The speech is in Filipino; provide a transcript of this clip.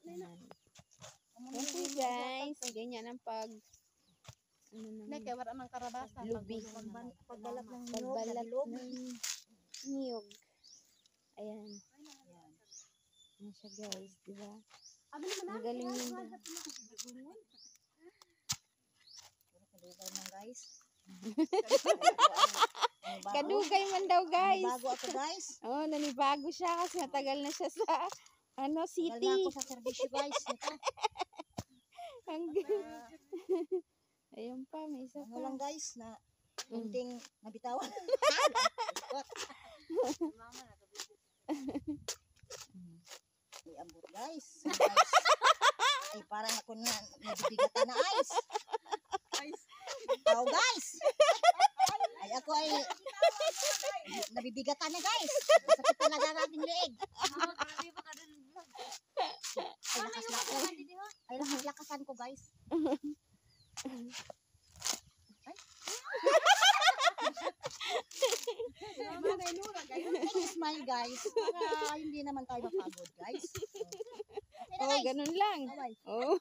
Yan po guys, ganyan ang pag kaya wala mang karabasan. lubi. Pagbalat ng Pagbalat ng niyog. Ayan. Yan siya guys, di ba? Ang galing yun. Kadugay man guys. Kadugay man daw guys. Bago ako guys. Oh, nanibago siya kasi matagal na siya sa city. Tagal na ako sa servisyo guys. Ito. Ayun pa, may isa Ano pa. lang guys na kunting nabitawan. Ay, ambot guys. Ay, parang ako na nabibigatan na ice. Oh guys. Ay, ako ay nabibigatan na guys. Sakit talaga ang ating leeg. Ay, lakas-lakasan ko guys. Smile guys. Para hindi naman tayo mapagod guys. Oh, ganun lang. Bye. Oh.